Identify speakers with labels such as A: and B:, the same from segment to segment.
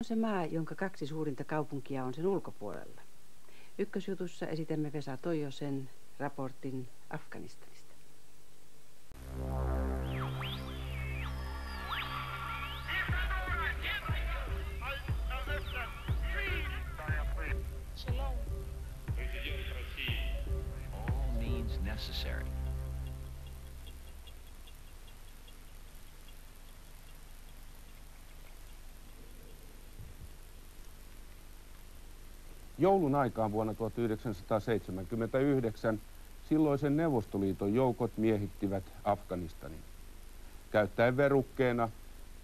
A: se maa, jonka kaksi suurinta kaupunkia on sen ulkopuolella. Ykkösjutussa esitämme Vesa Toijosen raportin Afganistanista.
B: All means necessary.
C: Joulun aikaan vuonna 1979 silloisen Neuvostoliiton joukot miehittivät Afganistanin, käyttäen verukkeena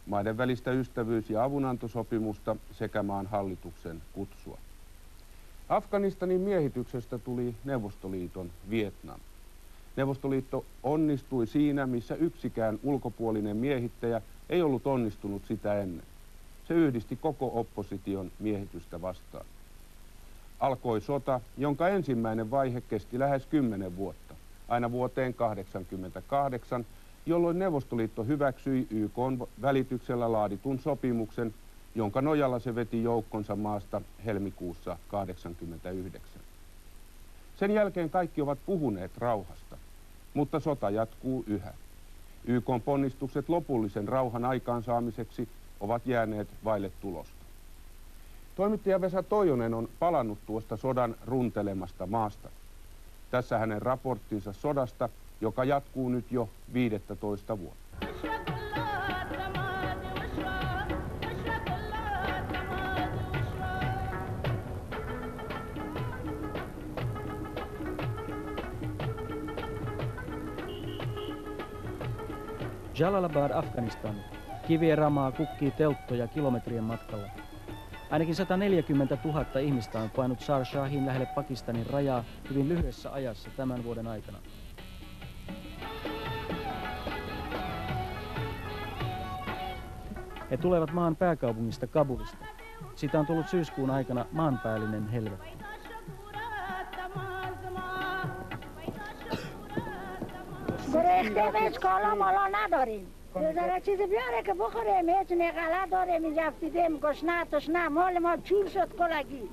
C: maiden välistä ystävyys- ja avunantosopimusta sekä maan hallituksen kutsua. Afganistanin miehityksestä tuli Neuvostoliiton Vietnam. Neuvostoliitto onnistui siinä, missä yksikään ulkopuolinen miehittäjä ei ollut onnistunut sitä ennen. Se yhdisti koko opposition miehitystä vastaan. Alkoi sota, jonka ensimmäinen vaihe kesti lähes 10 vuotta, aina vuoteen 1988, jolloin Neuvostoliitto hyväksyi YK:n välityksellä laaditun sopimuksen, jonka nojalla se veti joukkonsa maasta helmikuussa 1989. Sen jälkeen kaikki ovat puhuneet rauhasta, mutta sota jatkuu yhä. YK:n ponnistukset lopullisen rauhan aikaansaamiseksi ovat jääneet vaille tulosta. Toimittaja Vesa Toijonen on palannut tuosta sodan runtelemasta maasta. Tässä hänen raporttinsa sodasta, joka jatkuu nyt jo 15 vuotta.
D: Jalalabad, Afganistan. Kivien ramaa kukkii telttoja kilometrien matkalla. Ainakin 140 000 ihmistä on painut Sar Shahin lähelle Pakistanin rajaa hyvin lyhyessä ajassa tämän vuoden aikana. He tulevat maan pääkaupungista Kabulista. Siitä on tullut syyskuun aikana maanpäällinen helvetti.
E: ذرا چیز بیاره که بخوریم هیچ نقلا داریم اینجا افتیدیم گشنه تشنه مال ما چور شد کلگی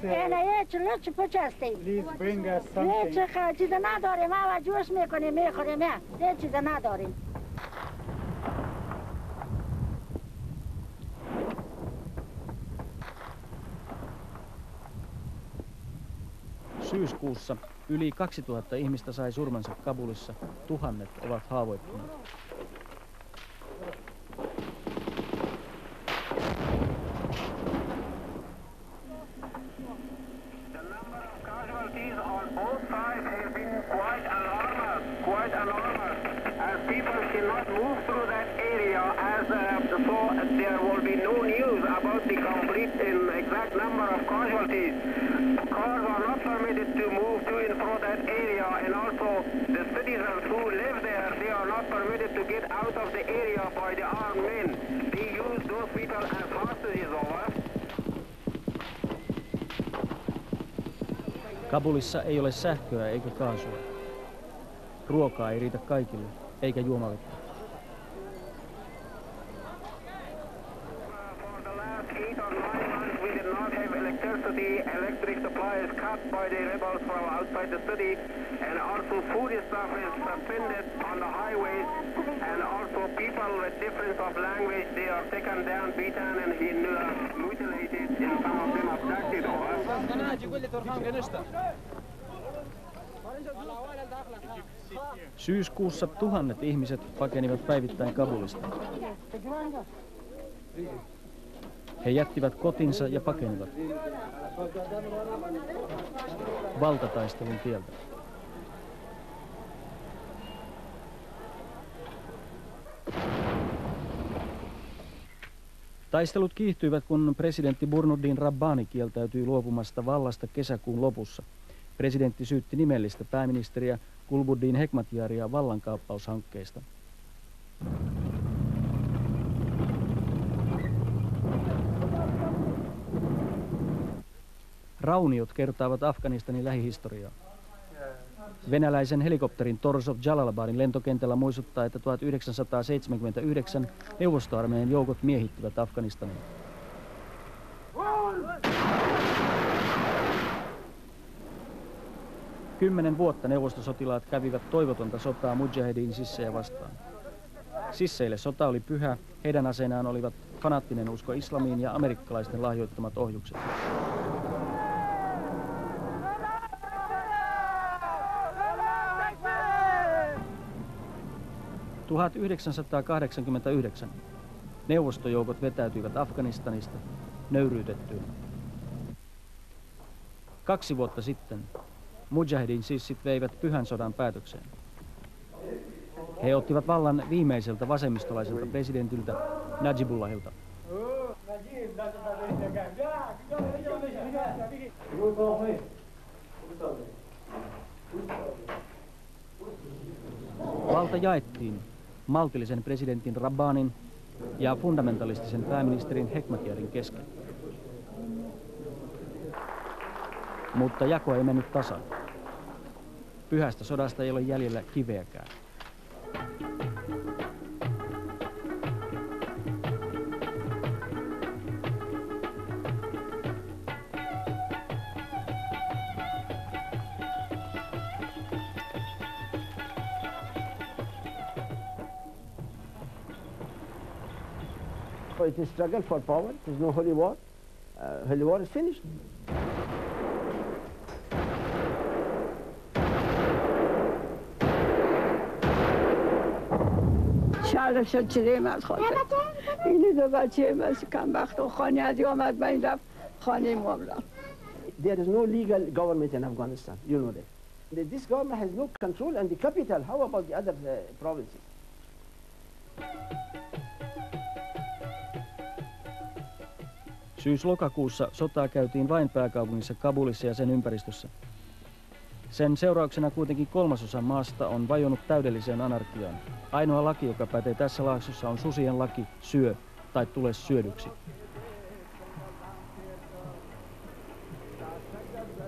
E: اینه هیچ لچ پچستیم هیچ چیز نداریم ما جوش میکنیم میخوریم هیچ چیز نداریم.
D: Syyskuussa yli 2000 ihmistä sai surmansa Kabulissa, tuhannet ovat haavoittuneet. Kabulissa ei ole sähköä eikä kaasua. Ruokaa ei riitä kaikille, eikä juomavettä. Syyskuussa tuhannet ihmiset pakenivat päivittäin Kabulista. He jättivät kotinsa ja pakenivat valtataistelun tieltä. Taistelut kiihtyivät, kun presidentti Burhanuddin Rabbani kieltäytyi luopumasta vallasta kesäkuun lopussa. Presidentti syytti nimellistä pääministeriä Gulbuddin Hekmatyaria vallankaappaushankkeista. Rauniot kertaavat Afganistanin lähihistoriaa. Venäläisen helikopterin Torzov Jalalabadin lentokentällä muistuttaa, että 1979 neuvostoarmeijan joukot miehittivät Afganistanin. 10 vuotta neuvostosotilaat kävivät toivotonta sotaa mujahedin sissejä vastaan. Sisseille sota oli pyhä, heidän aseenaan olivat fanaattinen usko islamiin ja amerikkalaisten lahjoittamat ohjukset. – 1989 neuvostojoukot vetäytyivät Afganistanista nöyryytettyinä. 2 vuotta sitten mujahedin sissit veivät pyhän sodan päätökseen. He ottivat vallan viimeiseltä vasemmistolaiselta presidentiltä Najibullahilta. Valta jaettiin maltillisen presidentin Rabbanin ja fundamentalistisen pääministerin Hekmatyarin kesken. Mutta jako ei mennyt tasan. Pyhästä sodasta ei ole jäljellä kiveäkään.
F: It is struggle for power. There is no holy war. Holy war is finished.
E: شهر شد چریم از خاطر اینی دو بچه از کم وقت و خانه از آمد من رفت خانه مبرم.
F: There is no legal government in Afghanistan. You know that. This government has no control and the capital. How about the other provinces?
D: Syys-lokakuussa sotaa käytiin vain pääkaupungissa Kabulissa ja sen ympäristössä. Sen seurauksena kuitenkin 1/3 maasta on vajonnut täydelliseen anarkiaan. Ainoa laki, joka pätee tässä laaksossa, on susien laki, syö tai tule syödyksi.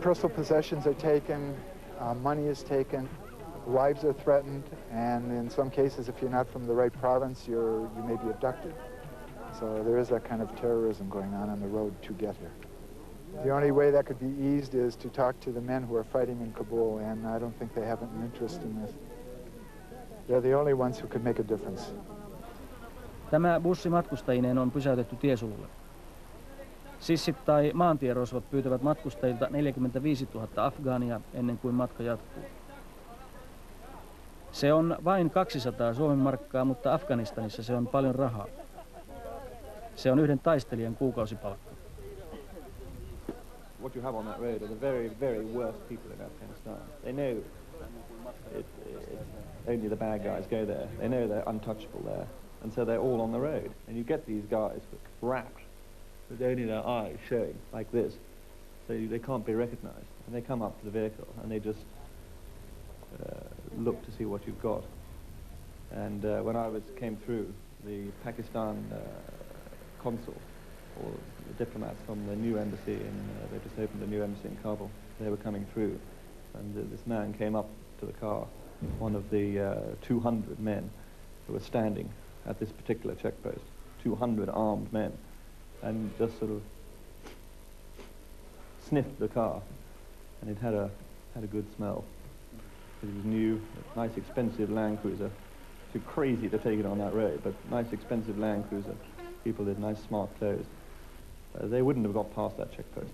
G: Personal possessions are taken, money is taken, lives are threatened, and in some cases, if you're not from the right province, you may be abducted. So there is that kind of terrorism going on the road to get here. The only way that could be eased is to talk to the men who are fighting in Kabul, and I don't think they have an interest in this. They're the only ones who could make a difference.
D: Tämä bussi matkustajineen on pysäytetty tiesululle. Sissit tai maantierosvot pyytävät matkustajilta 45 000 afgaania ennen kuin matka jatkuu. Se on vain 200 Suomen markkaa, mutta Afganistanissa se on paljon rahaa. Se on yhden taistelijan kuukausipalkka.
H: What you have on that road are the very, very worst people in Afghanistan. They know only the bad guys go there. They know they're untouchable there, and so they're all on the road. And you get these guys wrapped with only their eyes showing like this, so they can't be recognized. And they come up to the vehicle and they just look to see what you've got. And when I came through, the Pakistan consul, or the diplomats from the new embassy they just opened a new embassy in Kabul. They were coming through, and this man came up to the car, one of the 200 men who were standing at this particular checkpost, 200 armed men, and just sort of sniffed the car, and it had a good smell. It was new, nice expensive Land Cruiser. Too crazy to take it on that road, but nice expensive Land Cruiser. People with nice smart clothes. They wouldn't have got past that checkpost.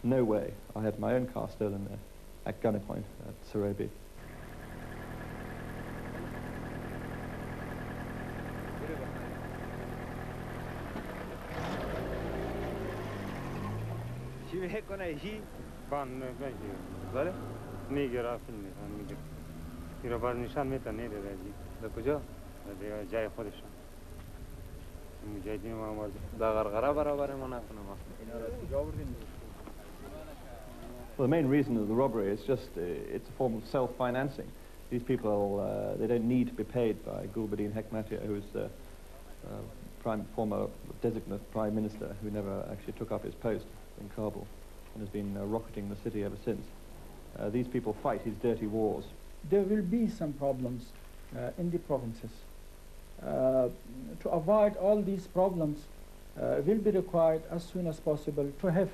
H: No way. I had my own car stolen there at gunpoint at Sarabi. Well, the main reason of the robbery is just it's a form of self-financing. These people, they don't need to be paid by Gulbuddin Hekmatyar, who's the former designate prime minister who never actually took up his post in Kabul and has been rocketing the city ever since. These people fight his dirty wars.
I: There will be some problems in the provinces. To avoid all these problems, will be required as soon as possible to have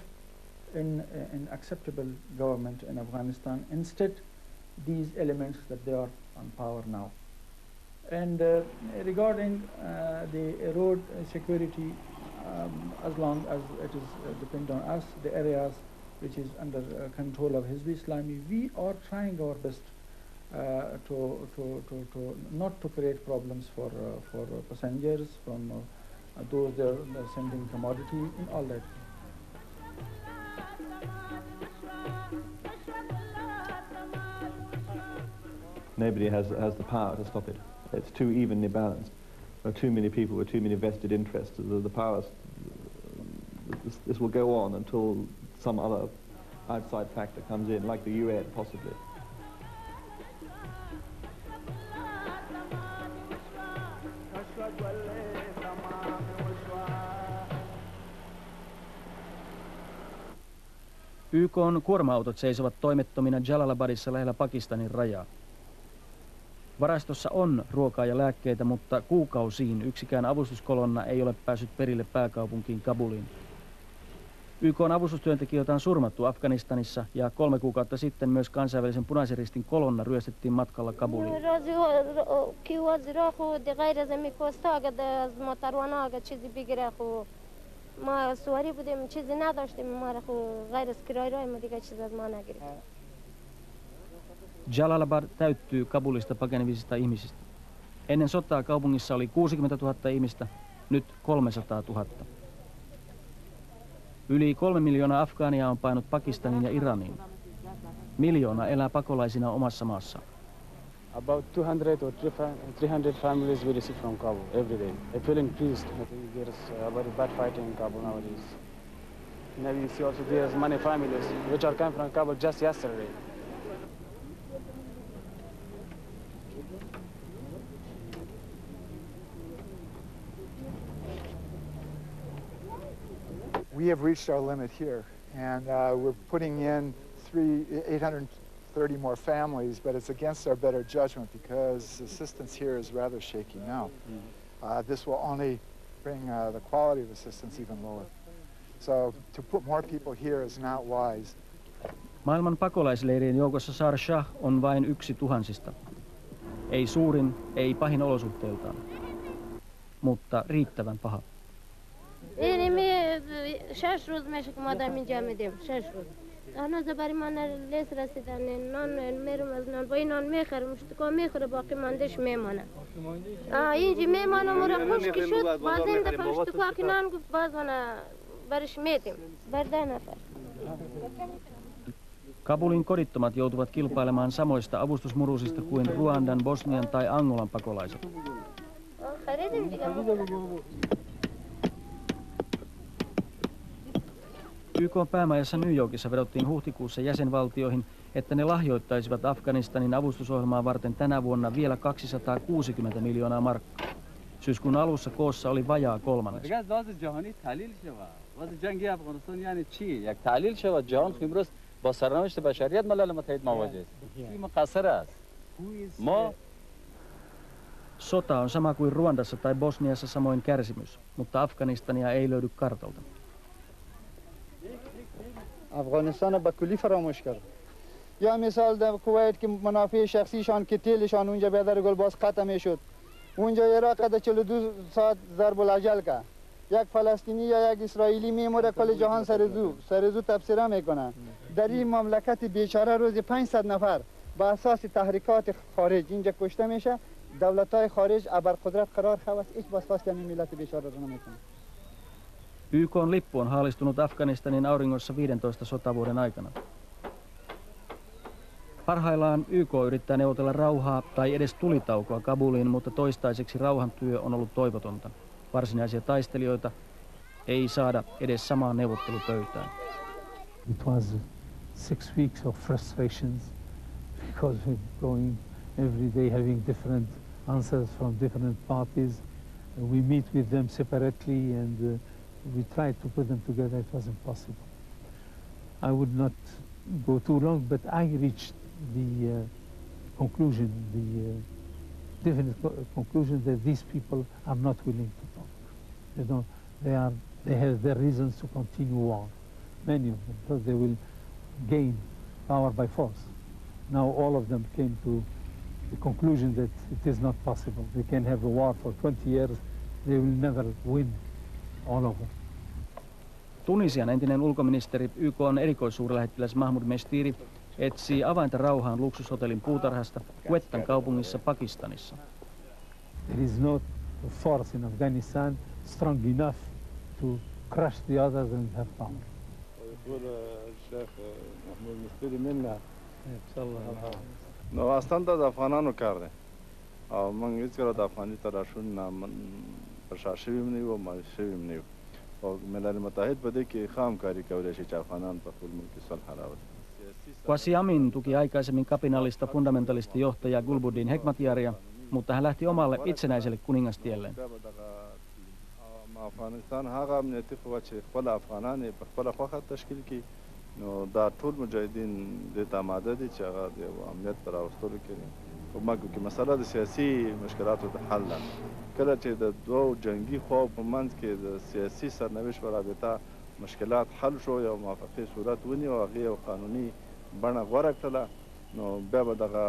I: an acceptable government in Afghanistan. Instead, these elements that they are on power now. And regarding the road security, as long as it is depend on us, the areas which is under control of Hizb Islami, we are trying our best to not to create problems for passengers, from those they're sending commodity and all that.
H: Nobody has the power to stop it. It's too evenly balanced. There are too many people with too many vested interests. The powers, this will go on until some other outside factor comes in, like the UN, possibly.
D: YK:n kuorma-autot seisovat toimettomina Jalalabadissa lähellä Pakistanin rajaa. Varastossa on ruokaa ja lääkkeitä, mutta kuukausiin yksikään avustuskolonna ei ole päässyt perille pääkaupunkiin Kabuliin. YK:n avustustyöntekijöitä on surmattu Afganistanissa ja 3 kuukautta sitten myös kansainvälisen Punaisen Ristin kolonna ryöstettiin matkalla Kabuliin. Jalalabad täyttyy Kabulista pakenevisista ihmisistä. Ennen sotaa kaupungissa oli 60 000 ihmistä, nyt 300 000. Yli 3 miljoonaa afgaania on painut Pakistaniin ja Iraniin. Miljoona elää pakolaisina omassa maassaan.
J: About 200 or 300 families we receive from Kabul every day. I feel increased. I think there's a very bad fighting in Kabul nowadays. Now you see also there's many families which are coming from Kabul just yesterday.
G: We have reached our limit here, and we're putting in 830 more families, but it's against our better judgment because assistance here is rather shaky now. This will only bring the quality of assistance even lower. So to put more people here is not wise.
D: Maailman pakolaisleirien joukossa Sar Shah on vain yksi tuhansista. Ei suurin, ei pahin olosuhteiltaan, mutta riittävän paha.
K: شش روز میشه که ما در اینجا میدیم 6 روز الان برای ما لیست رسیدن نان میرم از نان با این نان میخرم مشتکا میخوره باقی ماندش میمانه اینجا میمانه مرا خشکی شد باز این دفعه مشتکا که نان گفت باز برش میدیم بر 10 نفر.
D: Kabulin kodittomat joutuvat kilpailemaan samoista avustusmurusista kuin Ruandan, Bosnian tai Angolan pakolaiset. YK:n päämajassa New Yorkissa vedottiin huhtikuussa jäsenvaltioihin, että ne lahjoittaisivat Afganistanin avustusohjelmaa varten tänä vuonna vielä 260 miljoonaa markkaa. Syyskuun alussa koossa oli vajaa kolmannes. Sota on sama kuin Ruandassa tai Bosniassa, samoin kärsimys, mutta Afganistania ei löydy kartalta.
L: افغانستان با کلی فراموش کرد. یا مثال در کویت که منافع شخصیشان که تیلشان اونجا به در گلباز قطع میشد. اونجا عراق در 42 ساعت ضرب الاجل کرد. یک فلسطینی یا یک اسرائیلی میموره کل جهان سرزو تبصره میکنه. در این مملکت بیچاره روزی 500 نفر با اساس تحریکات خارج اینجا کشته میشه. دولت‌های خارج ابرقدرت قرار خواست هیچ واسطه که ملت بیچاره رو نمیکنه.
D: YK:n lippu on haalistunut Afganistanin auringossa 15 sotavuoden aikana. Parhaillaan YK yrittää neuvotella rauhaa tai edes tulitaukoa Kabuliin, mutta toistaiseksi rauhantyö on ollut toivotonta. Varsinaisia taistelijoita ei saada edes samaan neuvottelupöytään.
M: It was 6 weeks of frustrations because we're going every day having different answers from different parties. We meet with them separately and we tried to put them together. It was impossible. I would not go too long, but I reached the conclusion, the definite conclusion that these people are not willing to talk. They are they have their reasons to continue war, many of them, because they will gain power by force. Now all of them came to the conclusion that it is not possible. They can have a war for 20 years, they will never win all of them.
D: Tunisian entinen ulkoministeri, YK:n erikoissuurlähettiläs Mahmoud Mestiri, etsii avainta rauhaan luksushotellin puutarhasta Quettan kaupungissa Pakistanissa.
M: There is no force in Afghanistan strong enough to crush the others and have power.
N: No aslında da Afganano kardı. Ama İzmir'de da Afgani tarafın namen başarışım ne o maaşım ne o. Milal Muttahid bade ki khamkari kawle shi Afganan pa kul mulki sulh harawat.
D: Qasi Amin tuki aikaisemmin kapinallista fundamentalistijohtaja Gulbuddin Hekmatyaria, mutta hän lähti omalle itsenäiselle kuningastielleen.
N: Afghanistan هغه امنیتي قوه چې خپل افغانان په خپل خوښه تشکیل کړي نو دا ټول مجاهدین د تاماده دي چې هغه د امنیت پر راوستلو کې په مګو کې مسله د سیاسي مشکلاتو د حل ده کله چې د دوه جنگي خو په منځ کې د سیاسي سرنوشت په رابطه مشکلات حل شو یو موافقه صورت ونی او هغه یو قانوني بڼه غوره کړله نو بیا به دغه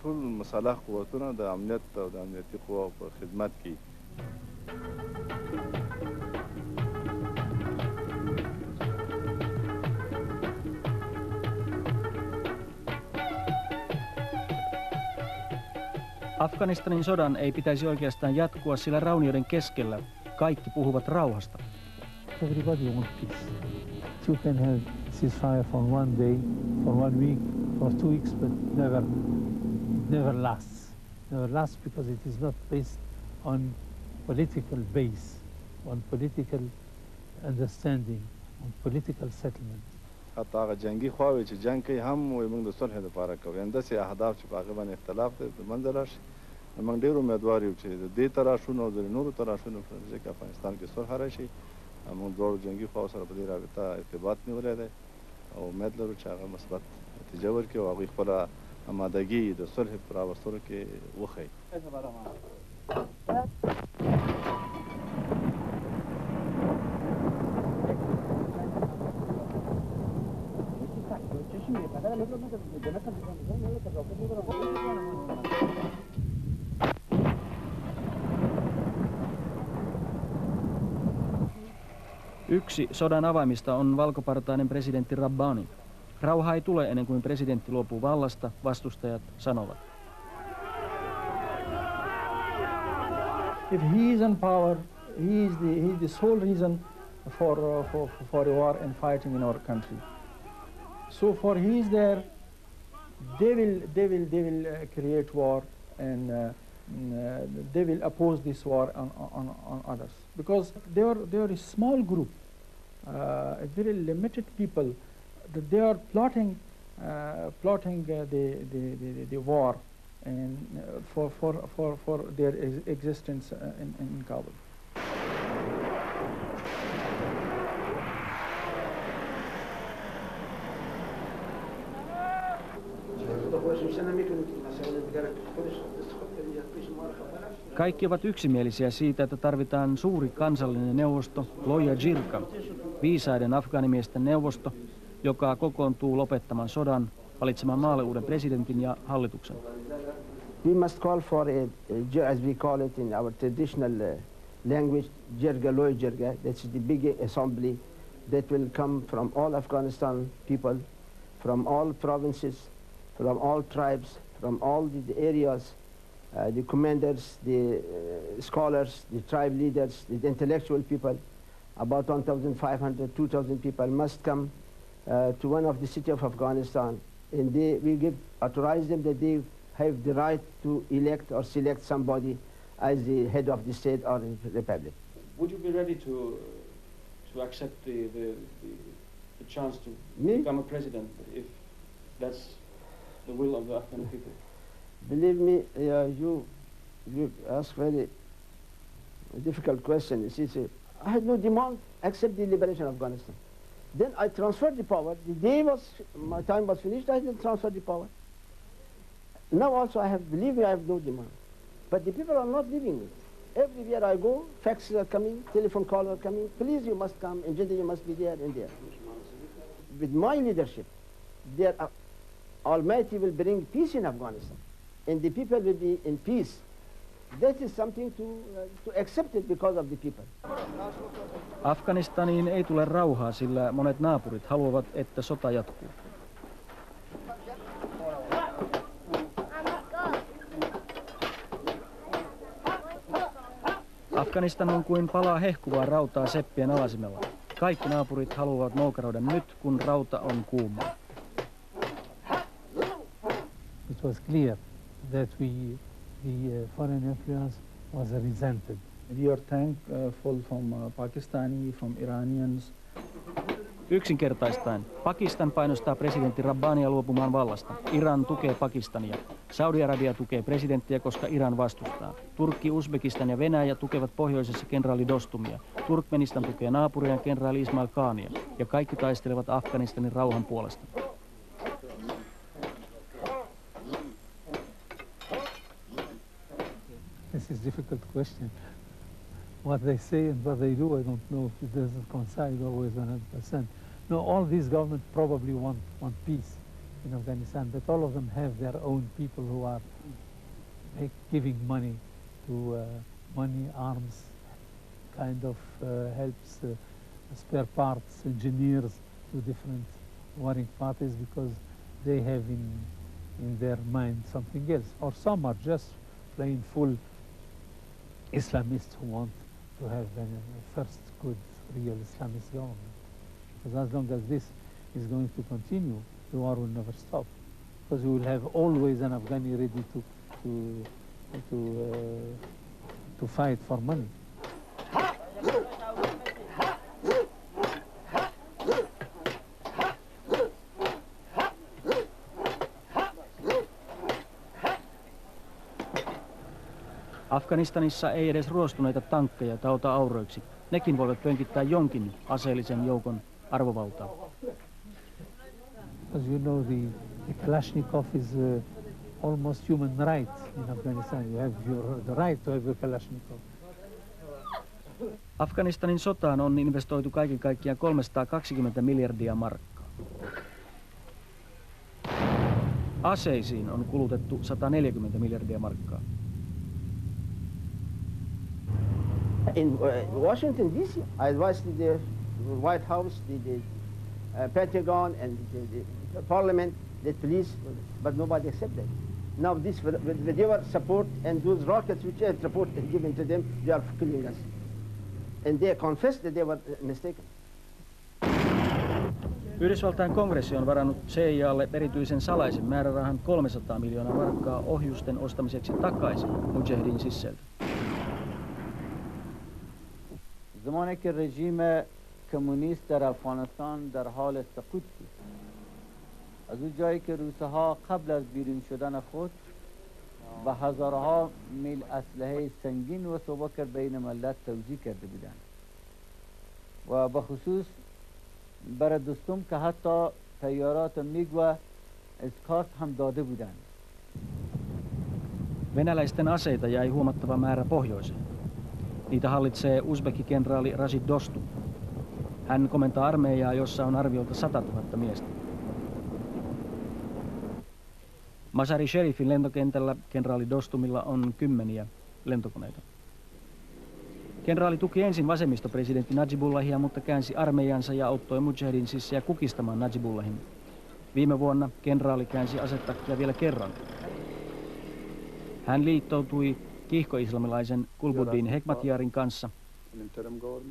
N: ټول مصالح قوتونه د امنیت او د امنیتي قوو په خدمت کې
D: Afganistanin sodan ei pitäisi oikeastaan jatkua, sillä raunioiden keskellä kaikki puhuvat rauhasta.
M: Everybody wants peace. You can have ceasefire for 1 day, for 1 week, for 2 weeks, but never lasts. Never lasts because it is not based on political base, on political understanding, on political settlement.
N: حتی هغه جنگي خواوې چې جنګ کوي هم وایي موږ د صلح لپاره کوو یعنې داسې اهداف چې په هغې باندې اختلاف دی د منځه راشي موږ ډېر امیدوار یو چې د دې تراشونو او د نورو تراشونو په نتیجه کې افغانستان کې صلح راشي موږ دواړو جنګي خواو سره په دې رابطه ارتباط نیولی دی او امید لرو چې هغه مثبت نتیجه ورکړي او هغوی خپله امادګي د صلح په راوستلو کې وښیي
D: Yksi sodan avaimista on valkopartainen presidentti Rabbani. Rauha ei tule ennen kuin presidentti luopuu vallasta, vastustajat sanovat.
I: If he is in power, he is the sole reason for war and fighting in our country. So for he is there, they will create war and they will oppose this war on others because they are a small group, a very limited people. That they are plotting the war and for their existence in Kabul.
D: Kaikki ovat yksimielisiä siitä, että tarvitaan suuri kansallinen neuvosto, Loya Jirga, viisaiden afgaanimiesten neuvosto, joka kokoontuu lopettamaan sodan, valitsemaan maalle uuden presidentin ja hallituksen.
F: We must call for as we call it in our traditional language, Jirga, Loya Jirga. That's the big assembly that will come from all Afghanistan people, from all provinces, from all tribes, from all the areas, the commanders, the scholars, the tribe leaders, the intellectual people, about 1,500, 2,000 people must come to one of the city of Afghanistan, and we authorize them that they have the right to elect or select somebody as the head of the state or the republic.
J: Would you be ready to accept the chance to become a president if that's the will of the Afghan people?
F: Believe me, you ask very difficult question. You see, I had no demand except the liberation of Afghanistan. Then I transferred the power. The day my time was finished, I didn't transfer the power. Now also believe me, I have no demand. But the people are not living it. Everywhere I go, faxes are coming, telephone calls are coming. Please, you must come. In Jeddah, you must be there and there. With my leadership, there Almighty will bring peace in Afghanistan, and the people will be in peace. That is something to accept it because of the people.
D: Afganistaniin ei tule rauhaa, sillä monet naapurit haluavat, että sota jatkuu. Afganistan on kuin palaa hehkuvaa rautaa seppien alasimella. Kaikki naapurit haluavat moukaroida nyt, kun rauta on kuumaa.
M: It was clear that the foreign influence was resented.
I: We are thankful from Pakistani, from Iranians.
D: Yksinkertaistaen, Pakistan painostaa presidentti Rabbania luopumaan vallasta. Iran tukee Pakistania. Saudi-Arabia tukee presidenttiä, koska Iran vastustaa. Turkki, Uzbekistan ja Venäjä tukevat pohjoisessa kenraali Dostumia. Turkmenistan tukee naapuriaan kenraali Ismail Khania. Ja kaikki taistelevat Afganistanin rauhan puolesta.
M: This is a difficult question. What they say and what they do, I don't know if it doesn't coincide always 100%. No, all these governments probably want peace in Afghanistan, but all of them have their own people who are giving money to arms, kind of helps spare parts, engineers to different warring parties because they have in their mind something else. Or some are just plain full Islamists who want to have a first good real Islamist government. Because as long as this is going to continue, the war will never stop. Because we will have always an Afghani ready to fight for money.
D: Afganistanissa ei edes ruostuneita tankkeja tauta auroiksi. Nekin voivat pönkittää jonkin aseellisen joukon arvovaltaa.
M: As you know, the Kalashnikov is almost human right in Afghanistan. You have the right to have a Kalashnikov.
D: Afganistanin sotaan on investoitu kaiken kaikkiaan 320 miljardia markkaa. Aseisiin on kulutettu 140 miljardia markkaa.
F: In Washington, D.C., I advised the White House, the Pentagon, and the Parliament that please, but nobody accepted. Now this, with your support and those rockets which are support given to them, they are killing us. And they confessed that they were mistaken.
D: Yhdysvaltain kongressi on varannut CIAlle erityisen salaisen määrärahan 300 miljoonaa markkaa ohjusten ostamiseksi takaisin Mujahedin sisseltä.
O: زمانی که رژیم کمونیست در افغانستان در حال سقوط بود از اون جایی که روس‌ها قبل از بیرون شدن خود به هزارها میل اسلحه سنگین و سوبکر بین ملت توزیع کرده بودند و به خصوص برای دوستم که حتی تیارات میگ و اسکارت هم داده بودند.
D: Venäläisten aseita jäi huomattava määrä pohjoiseen. Niitä hallitsee uzbekki-kenraali Rashid Dostum. Hän komentaa armeijaa, jossa on arviolta 100 000 miestä. Mazar-i Sharifin lentokentällä kenraali Dostumilla on 10 lentokoneita. Kenraali tuki ensin vasemmistopresidentti Najibullahia, mutta käänsi armeijansa ja auttoi Mujahedin sissejä kukistamaan Najibullahin. Viime vuonna kenraali käänsi asetakkia vielä kerran. Hän liittoutui kiihkoislamilaisen Gulbuddin Hekmatyarin kanssa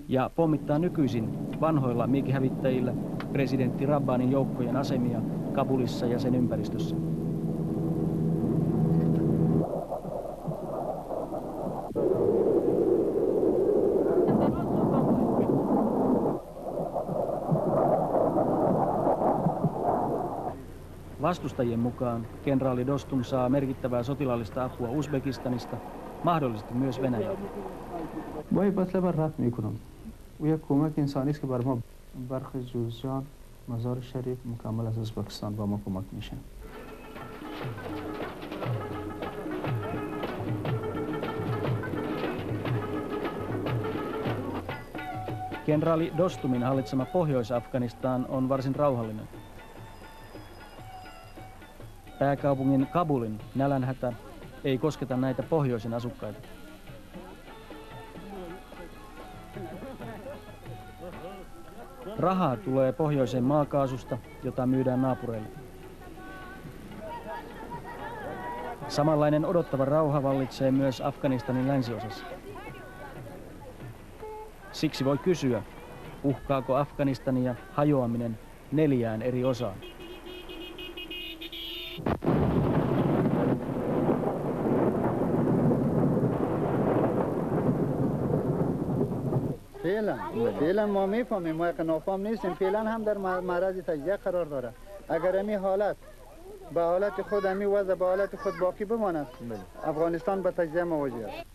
D: ja pommittaa nykyisin vanhoilla MiG-hävittäjillä presidentti Rabbanin joukkojen asemia Kabulissa ja sen ympäristössä. Vastustajien mukaan kenraali Dostum saa merkittävää sotilaallista apua Uzbekistanista, mahdollisesti myös Venäjältä.
P: با مطلب رد میکنم و یک کمک انسانی است که بر ما برخی جزئیات مزار شریف مکمل از ازبکستان با ما کمک میشن.
D: Kenraali Dostumin hallitsema Pohjois-Afganistan on varsin rauhallinen. Pääkaupungin Kabulin nälänhätä ei kosketa näitä pohjoisen asukkaita. Rahaa tulee pohjoiseen maakaasusta, jota myydään naapureille. Samanlainen odottava rauha vallitsee myös Afganistanin länsiosassa. Siksi voi kysyä, uhkaako Afganistania hajoaminen 4 eri osaan.
L: فعلا ما میفهمیم ما نافهم نیستیم فعلا هم در معرض تجزیه قرار داره اگر امی حالت به حالت خود امی وضع به حالت خود باقی بماند افغانستان به تجزیه مواجه است.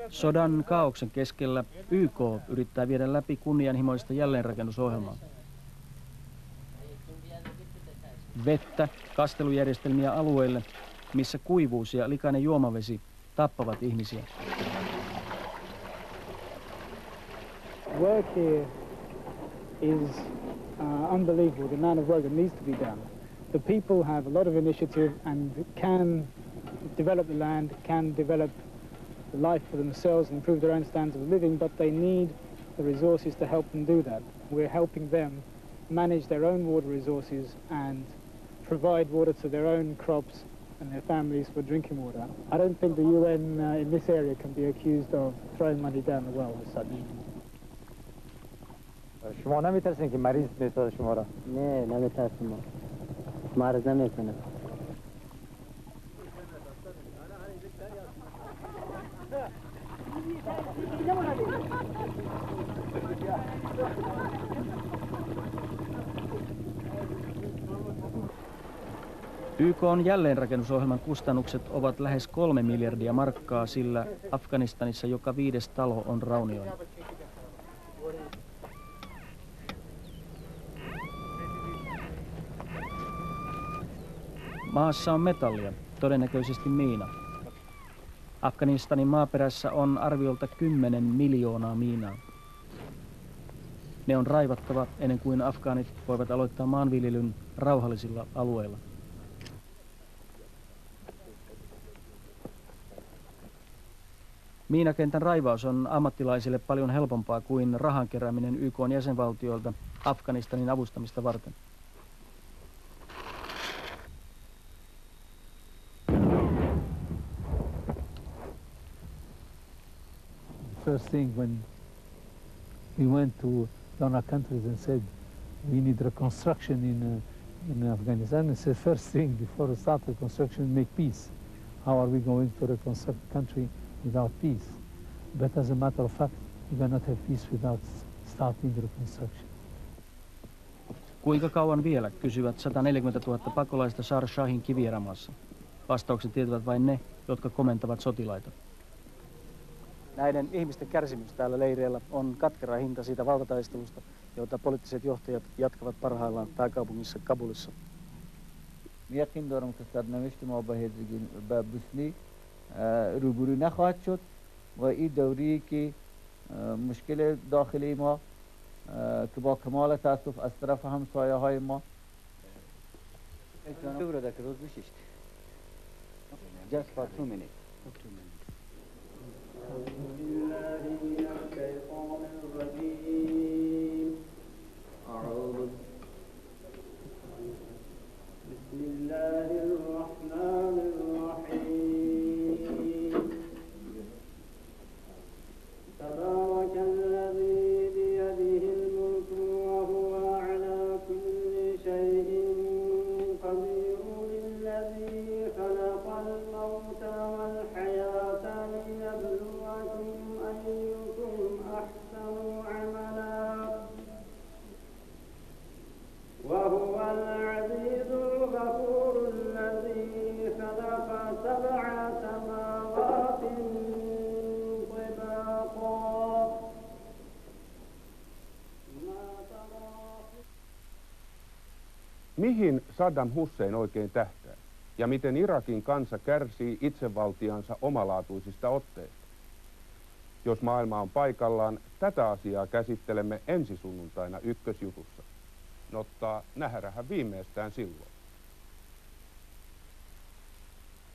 D: Sodan kaaoksen keskellä YK yrittää viedä läpi kunnianhimoista jälleenrakennusohjelmaa. Vettä, kastelujärjestelmiä alueille, missä kuivuus ja likainen juomavesi tappavat ihmisiä.
J: Work here is unbelievable, the amount of work that needs to be done. The people have a lot of initiative and can develop the land, can develop the life for themselves and improve their own standards of living, but they need the resources to help them do that. We're helping them manage their own water resources and provide water to their own crops and their families for drinking water. I don't think the UN in this area can be accused of throwing money down the well as such.
Q: شما نمیترسین که مریض میسازه شما را؟
R: نه نمیترسیم ما مرض نمیکنه.
D: YK:n jälleenrakennusohjelman kustannukset ovat lähes 3 miljardia markkaa, sillä Afganistanissa joka 5. talo on raunioina. Maassa on metallia, todennäköisesti miina. Afganistanin maaperässä on arviolta 10 miljoonaa miinaa. Ne on raivattava ennen kuin afgaanit voivat aloittaa maanviljelyn rauhallisilla alueilla. Miinakentän raivaus on ammattilaisille paljon helpompaa kuin rahan kerääminen YK:n jäsenvaltioilta Afganistanin avustamista varten.
M: First thing when we went to donor countries and said we need reconstruction in Afghanistan, and said first thing before we start reconstruction, make peace. How are we going to reconstruct the country without peace? But as a matter of fact, we cannot have peace without starting reconstruction.
D: Kuinka kauan vielä, kysyvät 140 000 pakolaista Shar Shahin kivieramaassa. Vastauksen tietävät vain ne, jotka komentavat sotilaita. Näiden ihmisten kärsimys täällä leireillä on katkera hinta siitä valtataistelusta, jota poliittiset johtajat jatkavat parhaillaan pääkaupungissa Kabulissa.
O: یقین دارم که سرنوشت ما به بوسنی روبرو نخواهد شد و این دوری که مشکل داخلی ما که با کمال تاسف از طرف همسایه های ما
R: Just for 2 minutes.
S: بسم الله الرحمن الرحيم تبارك الذي بيده الملك وهو على كل شيء قدير الذي خلق الموت والحياة ليبلوكم أيكم أحسن عملا وهو العزيز الغفور الذي خلق 7 سماوات طباقا
C: Mihin Saddam Hussein oikein tähtää? Ja miten Irakin kansa kärsii itsevaltiansa omalaatuisista otteista? Jos maailma on paikallaan, tätä asiaa käsittelemme ensi sunnuntaina Ykkösjutussa. Nottaa nähdään viimeistään silloin.